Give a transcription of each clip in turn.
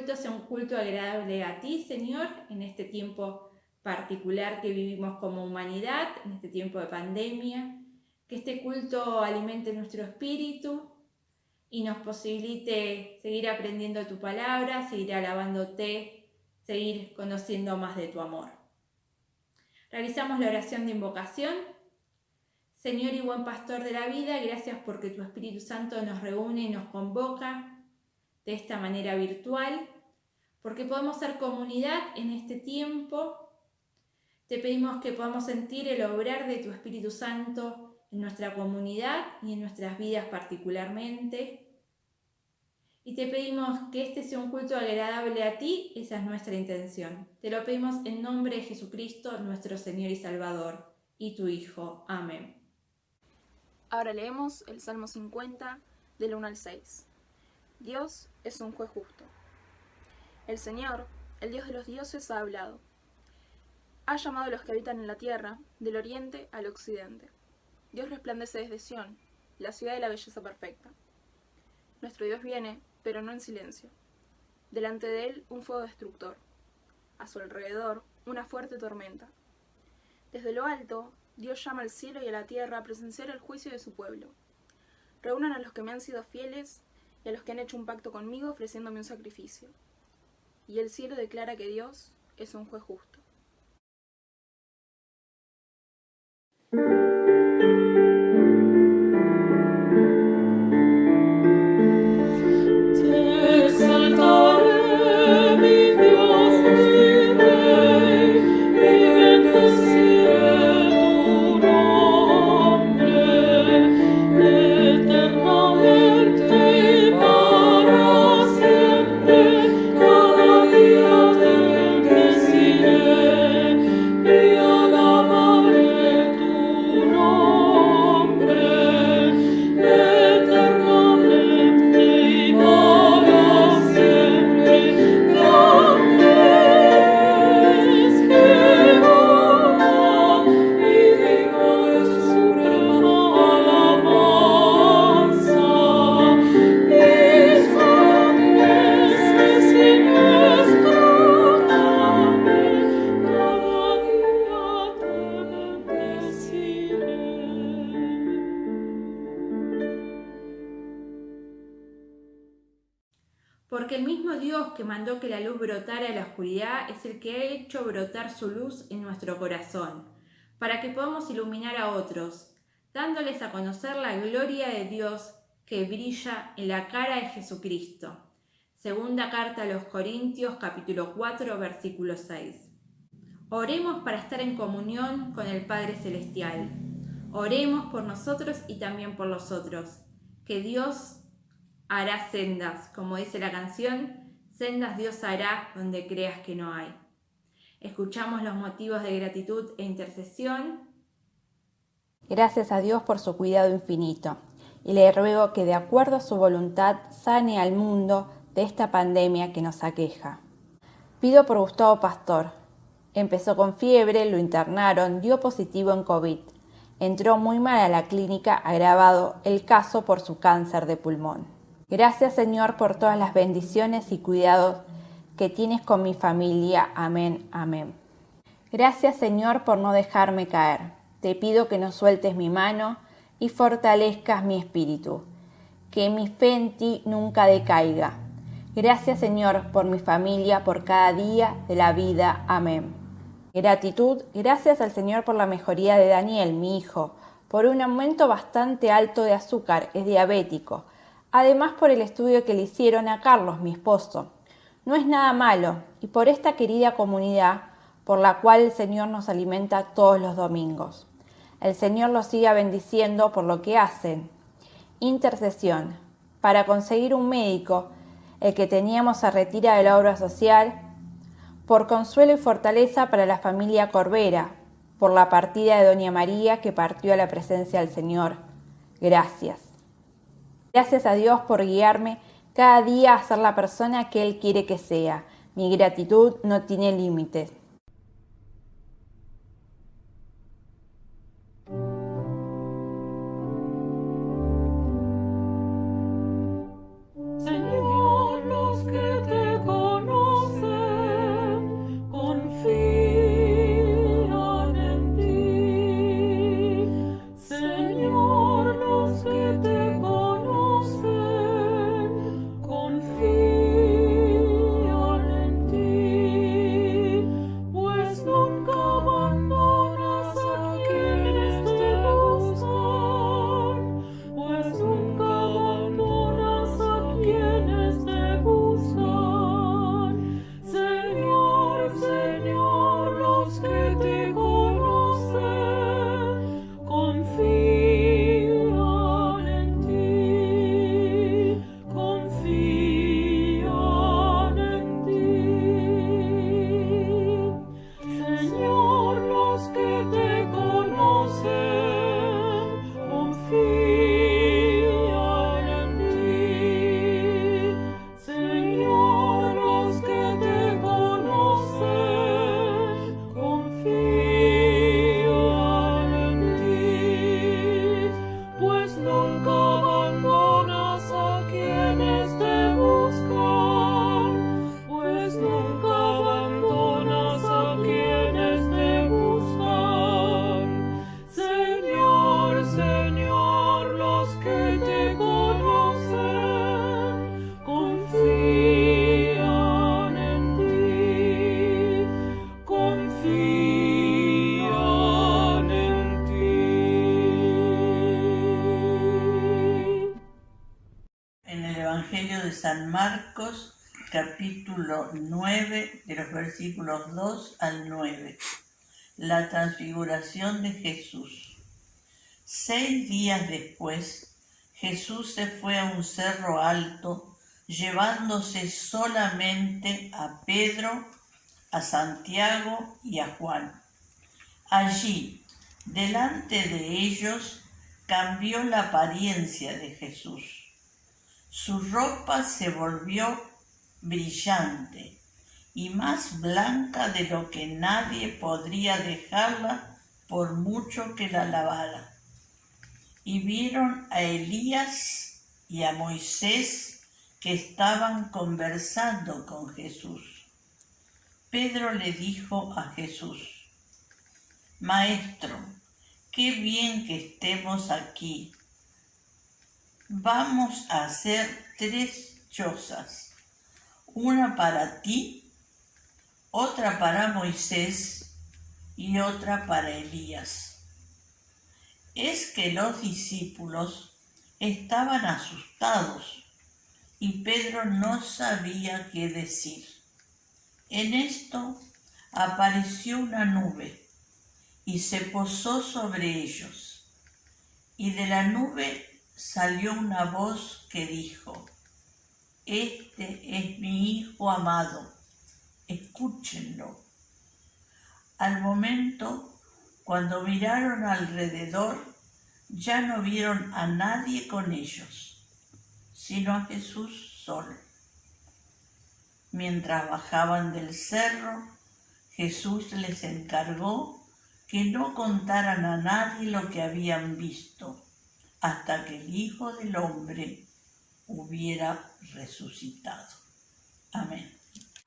culto sea un culto agradable a ti, Señor, en este tiempo particular que vivimos como humanidad, en este tiempo de pandemia. Que este culto alimente nuestro espíritu y nos posibilite seguir aprendiendo tu palabra, seguir alabándote, seguir conociendo más de tu amor. Realizamos la oración de invocación. Señor y buen pastor de la vida, gracias porque tu Espíritu Santo nos reúne y nos convoca de esta manera virtual, porque podemos ser comunidad en este tiempo. Te pedimos que podamos sentir el obrar de tu Espíritu Santo en nuestra comunidad y en nuestras vidas particularmente. Y te pedimos que este sea un culto agradable a ti, esa es nuestra intención. Te lo pedimos en nombre de Jesucristo, nuestro Señor y Salvador, y tu Hijo. Amén. Ahora leemos el Salmo 50, del 1 al 6. Dios es un juez justo. El Señor, el Dios de los dioses, ha hablado. Ha llamado a los que habitan en la tierra, del oriente al occidente. Dios resplandece desde Sión, la ciudad de la belleza perfecta. Nuestro Dios viene, pero no en silencio. Delante de él un fuego destructor. A su alrededor una fuerte tormenta. Desde lo alto, Dios llama al cielo y a la tierra a presenciar el juicio de su pueblo. Reúnan a los que me han sido fieles y a los que han hecho un pacto conmigo ofreciéndome un sacrificio. Y el cielo declara que Dios es un juez justo. Porque el mismo Dios que mandó que la luz brotara en la oscuridad es el que ha hecho brotar su luz en nuestro corazón, para que podamos iluminar a otros, dándoles a conocer la gloria de Dios que brilla en la cara de Jesucristo. Segunda carta a los Corintios, capítulo 4, versículo 6. Oremos para estar en comunión con el Padre Celestial. Oremos por nosotros y también por los otros, que Dios hará sendas, como dice la canción, sendas Dios hará donde creas que no hay. Escuchamos los motivos de gratitud e intercesión. Gracias a Dios por su cuidado infinito, y le ruego que de acuerdo a su voluntad sane al mundo de esta pandemia que nos aqueja. Pido por Gustavo Pastor. Empezó con fiebre, lo internaron, dio positivo en COVID. Entró muy mal a la clínica, agravado el caso por su cáncer de pulmón. Gracias, Señor, por todas las bendiciones y cuidados que tienes con mi familia. Amén, amén. Gracias, Señor, por no dejarme caer. Te pido que no sueltes mi mano y fortalezcas mi espíritu. Que mi fe en ti nunca decaiga. Gracias, Señor, por mi familia, por cada día de la vida. Amén. Gratitud, gracias al Señor por la mejoría de Daniel, mi hijo, por un aumento bastante alto de azúcar, es diabético. Además por el estudio que le hicieron a Carlos, mi esposo. No es nada malo, y por esta querida comunidad por la cual el Señor nos alimenta todos los domingos. El Señor los siga bendiciendo por lo que hacen. Intercesión. Para conseguir un médico, el que teníamos a retira de la obra social, por consuelo y fortaleza para la familia Corbera, por la partida de Doña María que partió a la presencia del Señor. Gracias. Gracias a Dios por guiarme cada día a ser la persona que Él quiere que sea. Mi gratitud no tiene límites. Señor, los que te conocen de San Marcos, capítulo 9, de los versículos 2 al 9. La transfiguración de Jesús. 6 días después, Jesús se fue a un cerro alto, llevándose solamente a Pedro, a Santiago y a Juan. Allí, delante de ellos, cambió la apariencia de Jesús. Su ropa se volvió brillante y más blanca de lo que nadie podría dejarla por mucho que la lavara. Y vieron a Elías y a Moisés que estaban conversando con Jesús. Pedro le dijo a Jesús: Maestro, qué bien que estemos aquí. Vamos a hacer 3 chozas, una para ti, otra para Moisés y otra para Elías. Es que los discípulos estaban asustados y Pedro no sabía qué decir. En esto apareció una nube y se posó sobre ellos, y de la nube salió una voz que dijo: Este es mi Hijo amado, escúchenlo. Al momento, cuando miraron alrededor, ya no vieron a nadie con ellos, sino a Jesús solo. Mientras bajaban del cerro, Jesús les encargó que no contaran a nadie lo que habían visto, hasta que el Hijo del Hombre hubiera resucitado. Amén.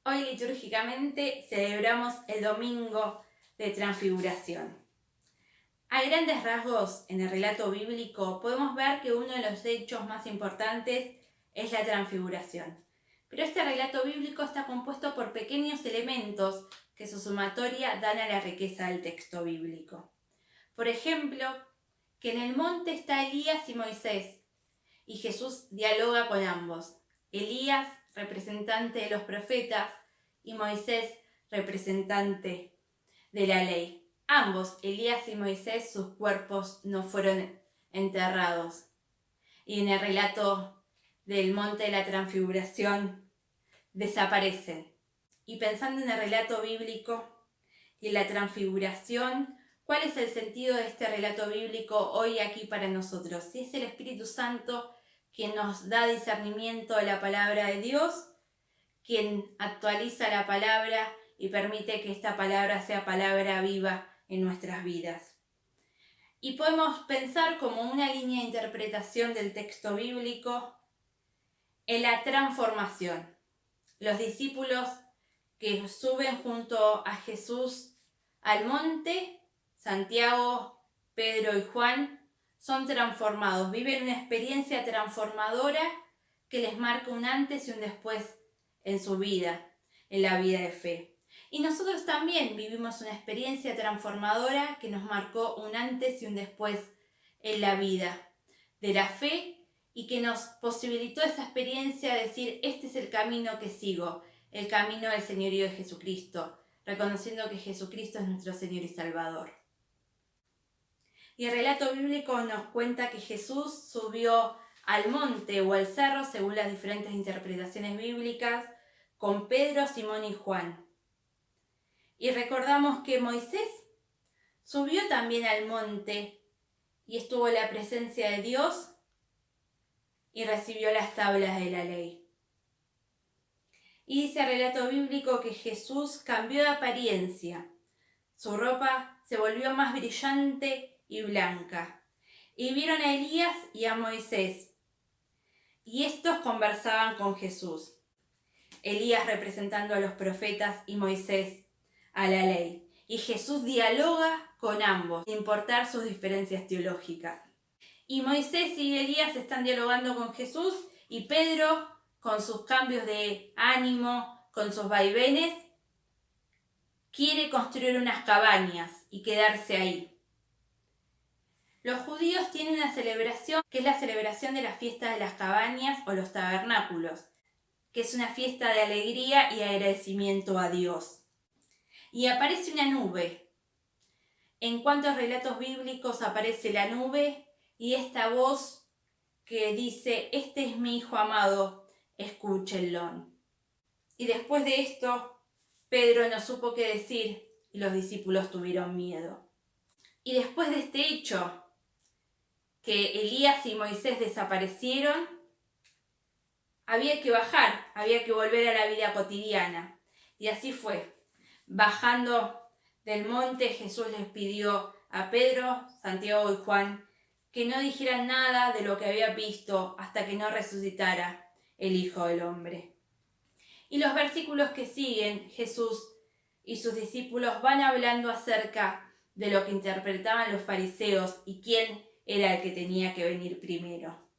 Hoy litúrgicamente celebramos el Domingo de Transfiguración. A grandes rasgos, en el relato bíblico podemos ver que uno de los hechos más importantes es la transfiguración. Pero este relato bíblico está compuesto por pequeños elementos que su sumatoria dan a la riqueza del texto bíblico. Por ejemplo, que en el monte está Elías y Moisés, y Jesús dialoga con ambos. Elías, representante de los profetas, y Moisés, representante de la ley. Ambos, Elías y Moisés, sus cuerpos no fueron enterrados. Y en el relato del monte de la transfiguración desaparecen. Y pensando en el relato bíblico y en la transfiguración, ¿cuál es el sentido de este relato bíblico hoy aquí para nosotros? Si es el Espíritu Santo quien nos da discernimiento de la palabra de Dios, quien actualiza la palabra y permite que esta palabra sea palabra viva en nuestras vidas. Y podemos pensar como una línea de interpretación del texto bíblico en la transformación. Los discípulos que suben junto a Jesús al monte, Santiago, Pedro y Juan, son transformados, viven una experiencia transformadora que les marca un antes y un después en su vida, en la vida de fe. Y nosotros también vivimos una experiencia transformadora que nos marcó un antes y un después en la vida de la fe y que nos posibilitó esa experiencia de decir: este es el camino que sigo, el camino del señorío de Jesucristo, reconociendo que Jesucristo es nuestro Señor y Salvador. Y el relato bíblico nos cuenta que Jesús subió al monte o al cerro, según las diferentes interpretaciones bíblicas, con Pedro, Simón y Juan. Y recordamos que Moisés subió también al monte y estuvo en la presencia de Dios y recibió las tablas de la ley. Y dice el relato bíblico que Jesús cambió de apariencia. Su ropa se volvió más brillante y blanca. Y vieron a Elías y a Moisés. Y estos conversaban con Jesús. Elías representando a los profetas y Moisés a la ley. Y Jesús dialoga con ambos, sin importar sus diferencias teológicas. Y Moisés y Elías están dialogando con Jesús y Pedro, con sus cambios de ánimo, con sus vaivenes, quiere construir unas cabañas y quedarse ahí. Los judíos tienen una celebración que es la celebración de la fiesta de las cabañas o los tabernáculos, que es una fiesta de alegría y agradecimiento a Dios. Y aparece una nube. En cuantos relatos bíblicos aparece la nube y esta voz que dice: este es mi hijo amado, escúchenlo. Y después de esto, Pedro no supo qué decir y los discípulos tuvieron miedo. Y después de este hecho, que Elías y Moisés desaparecieron, había que bajar, había que volver a la vida cotidiana. Y así fue. Bajando del monte, Jesús les pidió a Pedro, Santiago y Juan que no dijeran nada de lo que había visto hasta que no resucitara el Hijo del Hombre. Y los versículos que siguen, Jesús y sus discípulos van hablando acerca de lo que interpretaban los fariseos y quién era el que tenía que venir primero.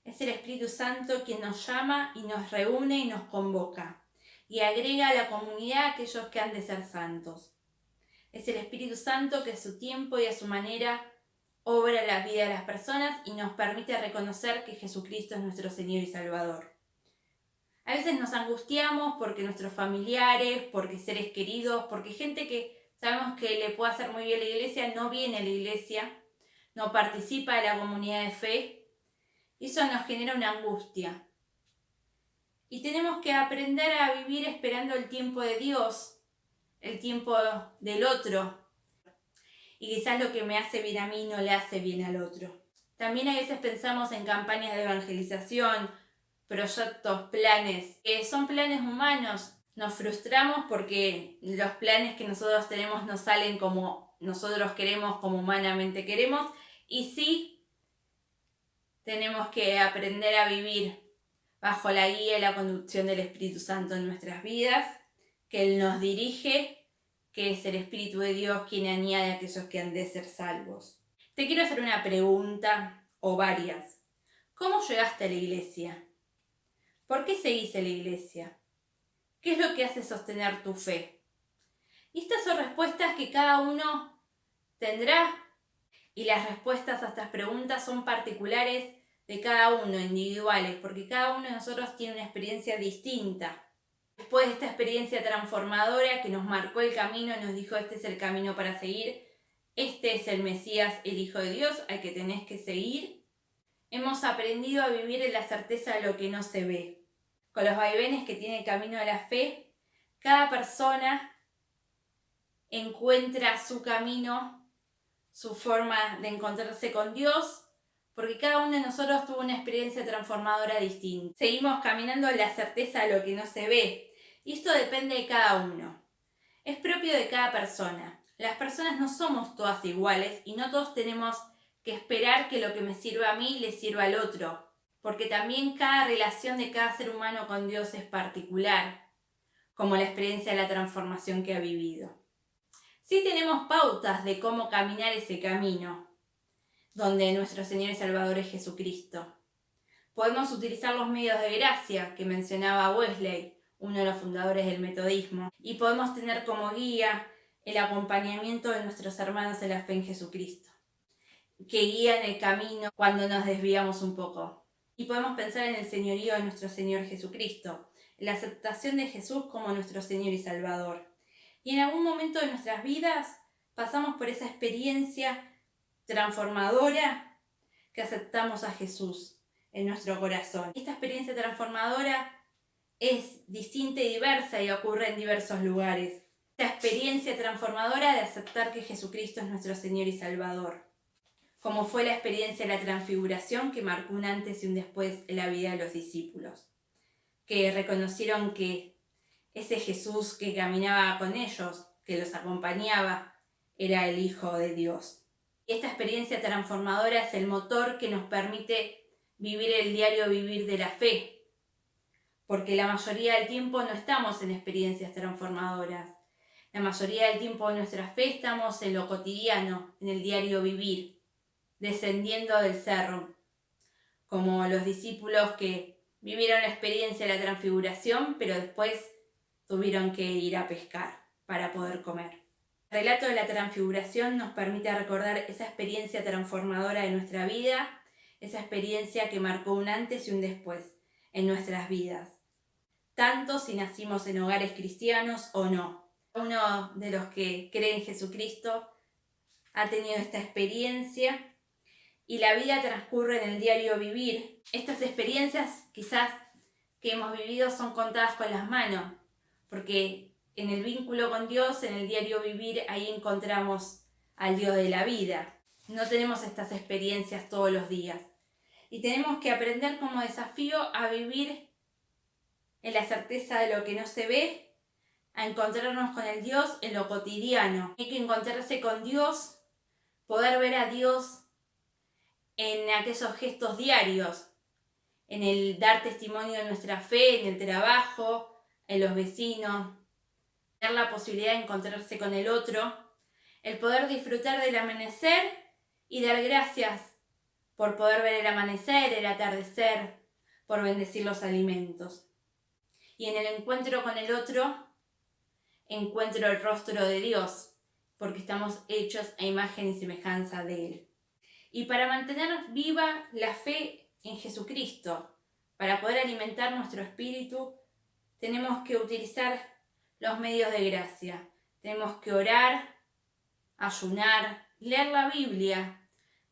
Es el Espíritu Santo quien nos llama y nos reúne y nos convoca y agrega a la comunidad a aquellos que han de ser santos. Es el Espíritu Santo que a su tiempo y a su manera obra en la vida de las personas y nos permite reconocer que Jesucristo es nuestro Señor y Salvador. A veces nos angustiamos porque nuestros familiares, porque seres queridos, porque gente que sabemos que le puede hacer muy bien la iglesia, no viene a la iglesia, no participa de la comunidad de fe. Eso nos genera una angustia. Y tenemos que aprender a vivir esperando el tiempo de Dios, el tiempo del otro. Y quizás lo que me hace bien a mí no le hace bien al otro. También a veces pensamos en campañas de evangelización, proyectos, planes, que son planes humanos. Nos frustramos porque los planes que nosotros tenemos no salen como nosotros queremos, como humanamente queremos. Y sí, tenemos que aprender a vivir bajo la guía y la conducción del Espíritu Santo en nuestras vidas, que Él nos dirige, que es el Espíritu de Dios quien añade a aquellos que han de ser salvos. Te quiero hacer una pregunta, o varias. ¿Cómo llegaste a la iglesia? ¿Por qué seguís en la iglesia? ¿Qué es lo que hace sostener tu fe? Y estas son respuestas que cada uno tendrá, y las respuestas a estas preguntas son particulares de cada uno, individuales, porque cada uno de nosotros tiene una experiencia distinta. Después de esta experiencia transformadora que nos marcó el camino, nos dijo: este es el camino para seguir, este es el Mesías, el Hijo de Dios, al que tenés que seguir. Hemos aprendido a vivir en la certeza de lo que no se ve. Con los vaivenes que tiene el camino de la fe, cada persona encuentra su camino, su forma de encontrarse con Dios, porque cada uno de nosotros tuvo una experiencia transformadora distinta. Seguimos caminando en la certeza de lo que no se ve, y esto depende de cada uno. Es propio de cada persona. Las personas no somos todas iguales y no todos tenemos que esperar que lo que me sirva a mí le sirva al otro, porque también cada relación de cada ser humano con Dios es particular, como la experiencia de la transformación que ha vivido. Sí tenemos pautas de cómo caminar ese camino, donde nuestro Señor y Salvador es Jesucristo. Podemos utilizar los medios de gracia que mencionaba Wesley, uno de los fundadores del metodismo, y podemos tener como guía el acompañamiento de nuestros hermanos en la fe en Jesucristo, que guían el camino cuando nos desviamos un poco. Y podemos pensar en el señorío de nuestro Señor Jesucristo, en la aceptación de Jesús como nuestro Señor y Salvador. Y en algún momento de nuestras vidas pasamos por esa experiencia transformadora que aceptamos a Jesús en nuestro corazón. Esta experiencia transformadora es distinta y diversa y ocurre en diversos lugares. Esta experiencia transformadora de aceptar que Jesucristo es nuestro Señor y Salvador, como fue la experiencia de la transfiguración que marcó un antes y un después en la vida de los discípulos, que reconocieron que ese Jesús que caminaba con ellos, que los acompañaba, era el Hijo de Dios. Esta experiencia transformadora es el motor que nos permite vivir el diario vivir de la fe, porque la mayoría del tiempo no estamos en experiencias transformadoras. La mayoría del tiempo de nuestra fe estamos en lo cotidiano, en el diario vivir, descendiendo del cerro, como los discípulos que vivieron la experiencia de la transfiguración, pero después tuvieron que ir a pescar para poder comer. El relato de la transfiguración nos permite recordar esa experiencia transformadora de nuestra vida, esa experiencia que marcó un antes y un después en nuestras vidas. tanto si nacimos en hogares cristianos o no. Uno de los que cree en Jesucristo ha tenido esta experiencia y la vida transcurre en el diario vivir. Estas experiencias quizás que hemos vivido son contadas con las manos, porque en el vínculo con Dios, en el diario vivir, ahí encontramos al Dios de la vida. No tenemos estas experiencias todos los días. Y tenemos que aprender como desafío a vivir en la certeza de lo que no se ve, a encontrarnos con el Dios en lo cotidiano. Hay que encontrarse con Dios, poder ver a Dios en aquellos gestos diarios, en el dar testimonio de nuestra fe, en el trabajo, en los vecinos, tener la posibilidad de encontrarse con el otro, el poder disfrutar del amanecer y dar gracias por poder ver el amanecer, el atardecer, por bendecir los alimentos. Y en el encuentro con el otro, encuentro el rostro de Dios, porque estamos hechos a imagen y semejanza de Él. Y para mantener viva la fe en Jesucristo, para poder alimentar nuestro espíritu, tenemos que utilizar los medios de gracia. Tenemos que orar, ayunar, leer la Biblia,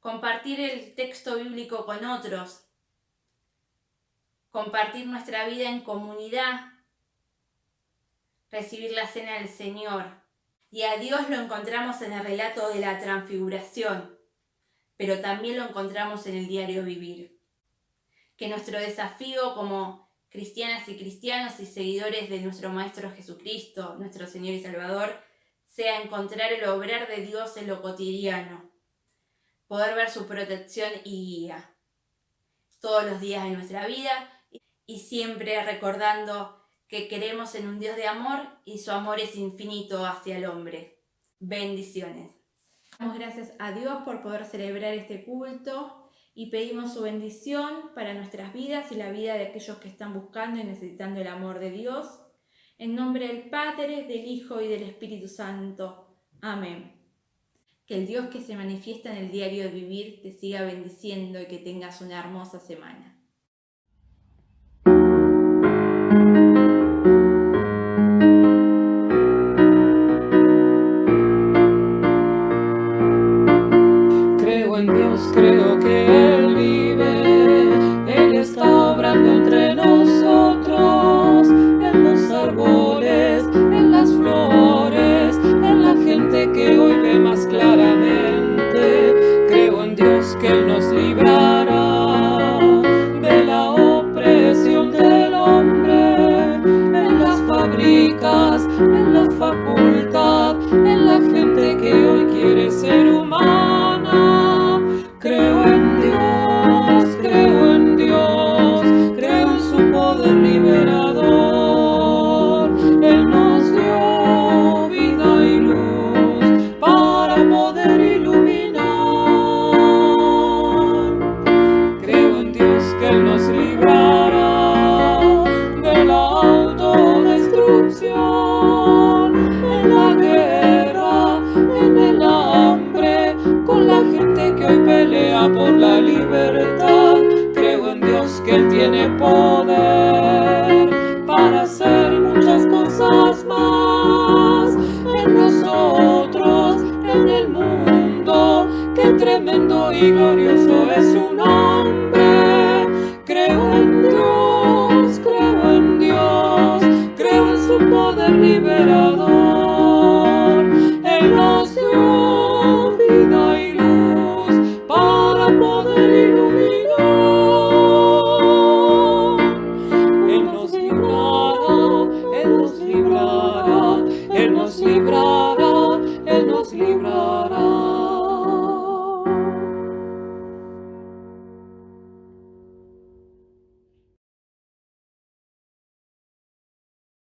compartir el texto bíblico con otros, compartir nuestra vida en comunidad, recibir la cena del Señor. Y a Dios lo encontramos en el relato de la transfiguración, pero también lo encontramos en el diario vivir. Que nuestro desafío como cristianas y cristianos y seguidores de nuestro Maestro Jesucristo, nuestro Señor y Salvador, sea encontrar el obrar de Dios en lo cotidiano, poder ver su protección y guía todos los días de nuestra vida y siempre recordando que creemos en un Dios de amor y su amor es infinito hacia el hombre. Bendiciones. Damos gracias a Dios por poder celebrar este culto y pedimos su bendición para nuestras vidas y la vida de aquellos que están buscando y necesitando el amor de Dios. En nombre del Padre, del Hijo y del Espíritu Santo. Amén. Que el Dios que se manifiesta en el diario de vivir te siga bendiciendo y que tengas una hermosa semana. Creo que Él vive, Él está obrando entre nosotros, en los árboles, en las flores, en la gente que hoy ve más claramente. Creo en Dios que Él nos librará de la opresión del hombre, en las fábricas, en la facultad, en la gente que hoy quiere ser humana. Creo en Dios, creo en Dios, creo en su poder liberador. Él nos dio vida y luz para poder iluminar. Creo en Dios que Él nos librará de la autodestrucción, en la guerra, en el hambre, con la gente que hoy pelea por la libertad. Creo en Dios que Él tiene poder para hacer muchas cosas más en nosotros, en el mundo. Qué tremendo y glorioso es su nombre. Creo en Dios, creo en Dios, creo en su poder liberador.